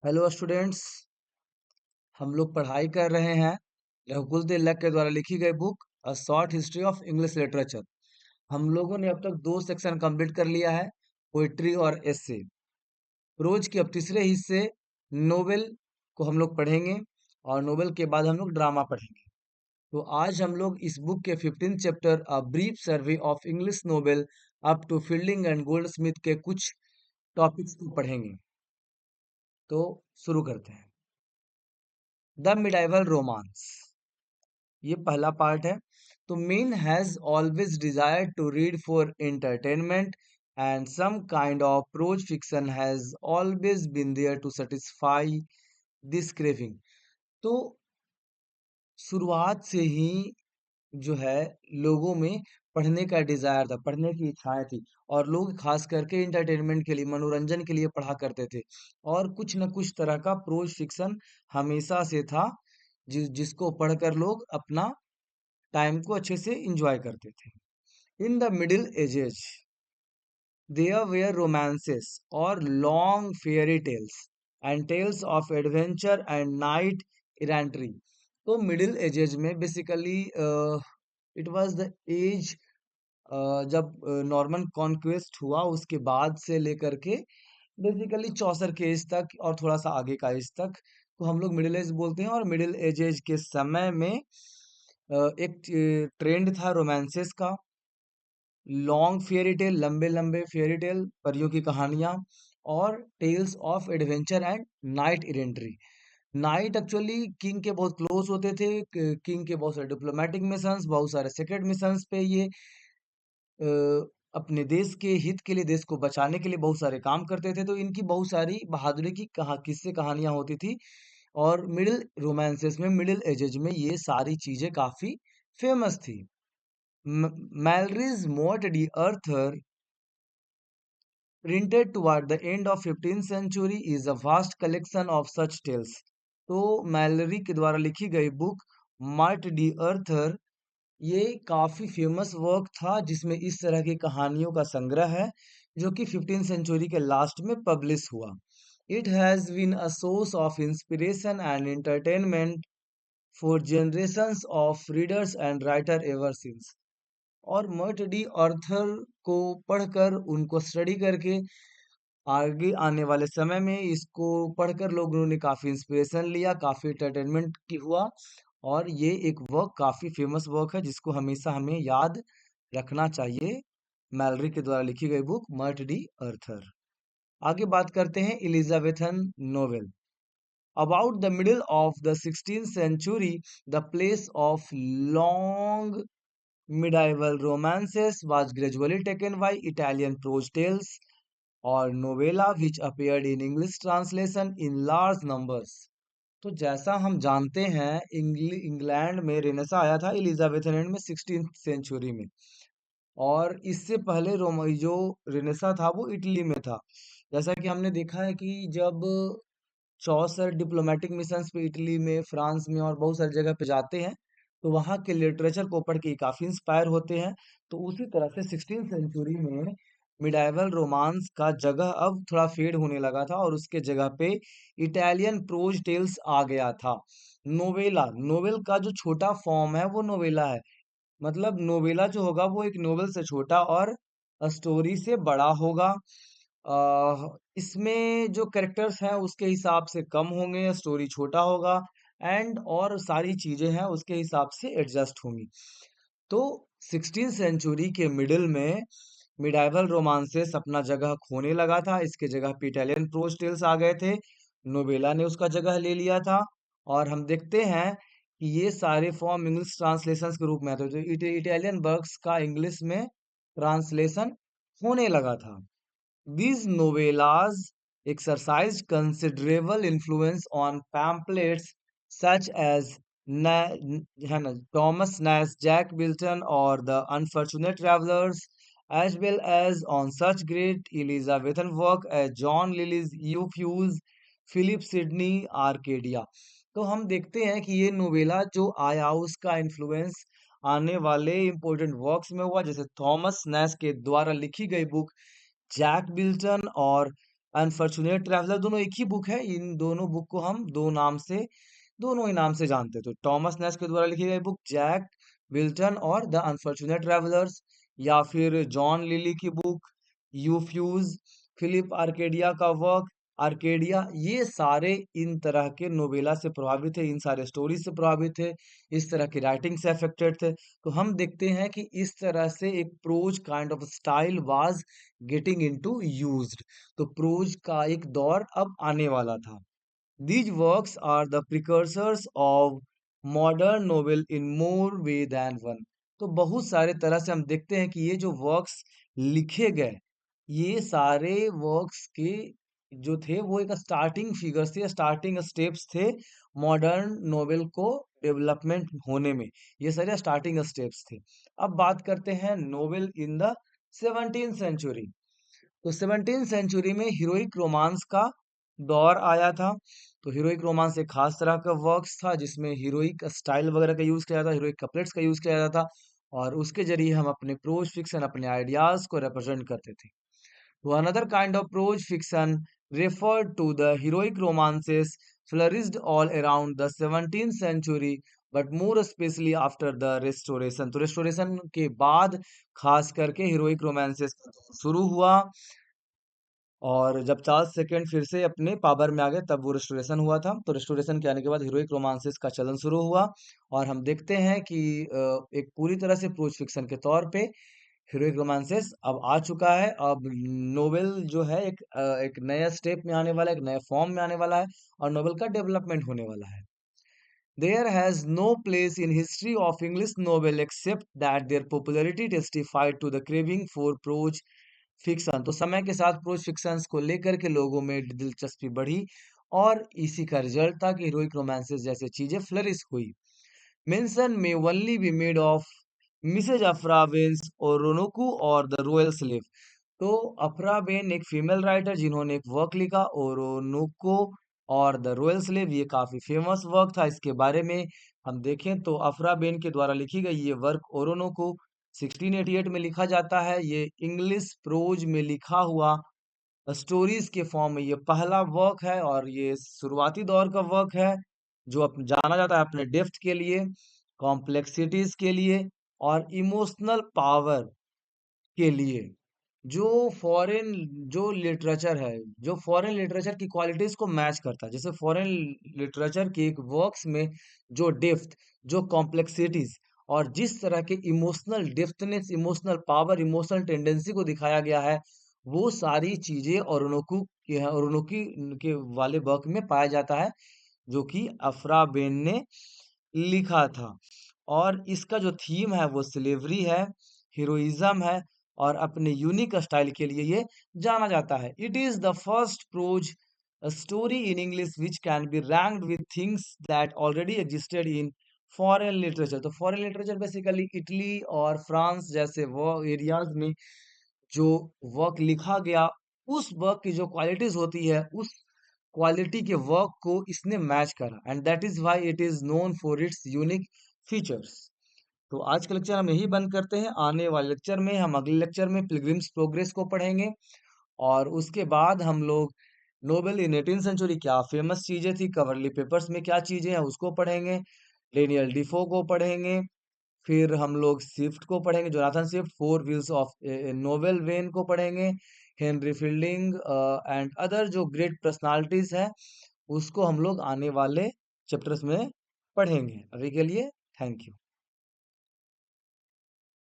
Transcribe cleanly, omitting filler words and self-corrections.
Hello students. हम लोग पढ़ाई कर रहे हैं रघुकुल तिलक के द्वारा लिखी गई book a short history of English literature. हम लोगों ने अब तक 2 सेक्शन कंप्लीट कर लिया है, पोइट्री और एस्से। प्रोज के अब तीसरे हिस्से नोवेल को हम लोग पढ़ेंगे और नोवेल के बाद हम लोग ड्रामा पढ़ेंगे। तो आज हम लोग इस बुक के 15 chapter a brief survey of English novel up to Fielding and Goldsmith के कुछ टॉपिक्स को पढ़ेंगे। तो शुरू करते हैं। द मिडाइवल रोमांस, ये पहला पार्ट है। तो men has always desired to read for entertainment and some kind of prose fiction has always been there to satisfy this craving. तो शुरुआत से ही जो है लोगों में पढ़ने का डिजायर था, पढ़ने की इच्छाएं थी और लोग खास करके एंटरटेनमेंट के लिए, मनोरंजन के लिए पढ़ा करते थे। और कुछ न कुछ तरह का प्रोज फिक्शन हमेशा से था जिसको पढ़कर लोग अपना टाइम को अच्छे से इंजॉय करते थे। In the middle ages there were romances और long fairy tales and tales of adventure and knight errantry. तो मिडिल एजेस में basically it was the age जब नॉर्मन कॉन्क्वेस्ट हुआ उसके बाद से लेकर के बेसिकली चौसर के एज तक और थोड़ा सा आगे का एज तक को हम लोग मिडिल एज बोलते हैं। और मिडिल एजेज के समय में एक ट्रेंड था रोमांसेस का, लॉन्ग फेयरी टेल, लंबे लंबे फेयरी टेल, परियों की कहानियां, और tales of adventure and knight errantry. Knight actually king के बहुत क्लोज होते थे, किंग के बहुत सारे डिप्लोमेटिक मिशंस, बहुत सारे सीक्रेट मिशंस पे ये अ, अपने देश के हित के लिए, देश को बचाने के लिए बहुत सारे काम करते थे। तो इनकी बहुत सारी बहादुरी की किस्से कहानियां होती थी। और मिडिल रोमांसेस में, मिडिल एजेज में ये सारी चीजें काफी फेमस थी। Mallory's Maud de Arthur, printed toward the end of 15th century, is a vast collection of such tales. तो मैलरी के द्वारा लिखी गई बुक मार्ट डी अर्थर, ये काफी फेमस वर्क था जिसमें इस तरह की कहानियों का संग्रह है जो कि 15th सेंचुरी के लास्ट में पब्लिश हुआ। It has been a source of inspiration and entertainment for generations of readers and writer ever since. और मर्ट डी ऑर्थर को पढ़कर, उनको स्टडी करके, आगे आने वाले समय में इसको पढ़कर लोगों ने काफी इंस्पिरेशन लिया, काफी एंटरटेनमेंट की हुआ। और ये एक वर्क, काफी फेमस वर्क है जिसको हमेशा हमें याद रखना चाहिए। मैलरी के द्वारा लिखी गई बुक मर्ट डी अर्थर। आगे बात करते हैं Elizabethan novel. About the middle of the 16th century, the place of long medieval romances was gradually taken by Italian prose tales or novella which appeared in English translation in large numbers. तो जैसा हम जानते हैं, England में Renaissance आया था Elizabethan में 16th century में। और इससे पहले रोम जो रेनेसा था वो इटली में था। जैसा कि हमने देखा है कि जब चौसर डिप्लोमेटिक मिशंस पे इटली में, फ्रांस में और बहुत सारी जगह पे जाते हैं तो वहाँ के लिटरेचर को पढ़ के काफी इंस्पायर होते हैं। तो उसी तरह से 16th सेंचुरी में मिडाइवल रोमांस का जगह अब थोड़ा फेड होने लगा था और उसके जगह पे इटालियन प्रोज टेल्स आ गया था। नोवेला, नोवेल का जो छोटा फॉर्म है वो नोवेला है। मतलब नोवेला जो होगा वो एक नोवेल से छोटा और स्टोरी से बड़ा होगा। इसमें जो कैरेक्टर्स हैं उसके हिसाब से कम होंगे, स्टोरी छोटा होगा, एंड और सारी चीजें हैं उसके हिसाब से एडजस्ट होंगी। तो 16th सेंचुरी के मिडिल में मिडाइवल रोमांसेस अपना जगह खोने लगा था। इसके जगह पे इटालियन प्रोज टेल्स आ गए थे, नोवेला ने उसका जगह ले लिया था। और हम देखते हैं कि ये सारे फॉर्म इंग्लिश ट्रांसलेशंस के रूप में आते थे। इटालियन वर्क्स का इंग्लिश में ट्रांसलेशन होने लगा था। These novellas exercised considerable influence on pamphlets such as Thomas Nash, Jack Wilton, or The Unfortunate Travelers, as well as on such great Elizabethan work as John Lilly's Euphues, Philip Sidney, Arcadia। तो हम देखते हैं कि ये novella जो आया उसका influence आने वाले इम्पोर्टेंट वर्क्स में हुआ, जैसे थॉमस नैश के द्वारा लिखी गई बुक जैक बिल्टन और अनफॉर्चुनेट ट्रैवलर दोनों एक ही बुक है। इन दोनों बुक को हम दोनों ही नाम से जानते हैं। तो टॉमस नैश के द्वारा लिखी गई बुक जैक विल्टन और द अनफॉर्चुनेट ट्रैवलर्स, या फिर जॉन लिली की बुक यूफ्यूज, फिलिप आर्केडिया का वर्क आर्केडिया, ये सारे इन तरह के नोवेला से प्रभावित थे, इन सारे स्टोरी से प्रभावित थे, इस तरह की राइटिंग से अफेक्टेड थे। तो हम देखते हैं कि इस तरह से एक prose kind of style was getting into used. तो प्रोज का एक दौर अब आने वाला था। These works are the precursors of modern novel in more way than one. तो बहुत सारे तरह से हम देखते हैं कि ये जो वर्क्स लिखे गए, ये सारे वर्क्स के जो थे वो एक स्टार्टिंग फिगर्स थे, स्टार्टिंग स्टेप्स थे मॉडर्न नोवेल को डेवलपमेंट होने में। ये सारे स्टार्टिंग स्टेप्स थे। अब बात करते हैं novel in the 17th century. तो 17th सेंचुरी में हीरोइक रोमांस का दौर आया था। तो हीरोइक रोमांस एक खास तरह का वर्क्स था जिसमें हीरोइक स्टाइल वगैरह का यूज किया जाता था, हीरोइक कपलेट्स का यूज किया जाता था, और उसके जरिए हम अपने प्रोज फिक्शन, अपने आइडियाज को रिप्रेजेंट करते थे। तो another kind of prose fiction referred to the heroic romances flourished all around the 17th century, but more especially after the restoration। तो restoration के बाद खास करके हीरोइक रोमांसेस शुरू हुआ, और जब चार्ल्स सेकंड फिर से अपने पावर में आ गए तब वो रेस्टोरेशन हुआ था। तो रेस्टोरेशन के आने के बाद हीरोइक रोमांसेस का चलन शुरू हुआ, और हम देखते हैं कि एक पूरी तरह से प्रोज फिक्शन के तौर पे हीरोइक रोमांसेस अब आ चुका है। अब नोवेल जो है एक नया स्टेप में आने वाला है, एक नया फॉर्म में आने वाला है, और नोवेल का डेवलपमेंट होने वाला है। There has no place in history of English novel except that their popularity testified to the craving for prose fiction। तो समय के साथ प्रोज फिक्शंस को लेकर के लोगों में दिलचस्पी बढ़ी, और इसी का रिजल्ट था कि हीरोइक रोमांसेस जैसे चीजें फ्लरिश हुई। Mention may only be made of Mrs Aphra Behn's ओरोनोकू और द रॉयल स्लेव। तो अफरा बेन एक फीमेल राइटर जिन्होंने एक वर्क लिखा ओरोनोको और द रॉयल स्लेव, ये काफी फेमस वर्क था। इसके बारे में हम देखें तो अफरा बेन के द्वारा लिखी गई ये वर्क ओरोनोको 1688 में लिखा जाता है। ये इंग्लिश प्रोज में लिखा हुआ स्टोरीज के फॉर्म में ये पहला वर्क है, और ये शुरुआती दौर का वर्क है जो जाना जाता है अपने डेप्थ के लिए, कॉम्प्लेक्सिटीज के लिए, और इमोशनल पावर के लिए। जो फॉरेन जो लिटरेचर है, जो फॉरेन लिटरेचर की क्वालिटीज को मैच करता है, जैसे फॉरेन लिटरेचर की एक वर्क्स में जो डेप्थ, जो कॉम्प्लेक्सिटीज, और जिस तरह के emotional depthness, emotional power, emotional tendency को दिखाया गया है, वो सारी चीजें ओरोनोकी के वाले वर्क में पाया जाता है, जो कि अफरा बेन ने लिखा था। और इसका जो थीम है वो स्लेवरी है, हीरोइज्म है, और अपने यूनिक स्टाइल के लिए ये जाना जाता है। It is the first prose story in English which can be ranked with things that already existed in foreign literature. तो फॉरेन लिटरेचर बेसिकली इटली और फ्रांस जैसे वो एरियाज में जो वर्क लिखा गया, उस वर्क की जो क्वालिटीज होती है, उस क्वालिटी के वर्क को इसने मैच करा, and that is why it is known for its unique features. तो आज का लेक्चर हम यही बंद करते हैं। आने वाले लेक्चर में हम अगले लेक्चर में पिलग्रिम्स प्रोग्रेस को पढ़ेंगे, और उसके बाद हम लोग नोबेल इन 18th सेंचुरी क्या फेमस चीजें थी, कवरली पेपर्स में क्या चीजें हैं उसको पढ़ेंगे, डेनियल डिफो को पढ़ेंगे, फिर हम लोग स्विफ्ट को पढ़ेंगे, Jonathan Swift, four wheels of novel when को पढ़ेंगे, हेनरी फील्डिंग एंड अदर जो ग्रेट पर्सनालिटीज हैं, उसको हम लोग आने वाले चैप्टर्स में पढ़ेंगे। अभी के लिए थैंक यू।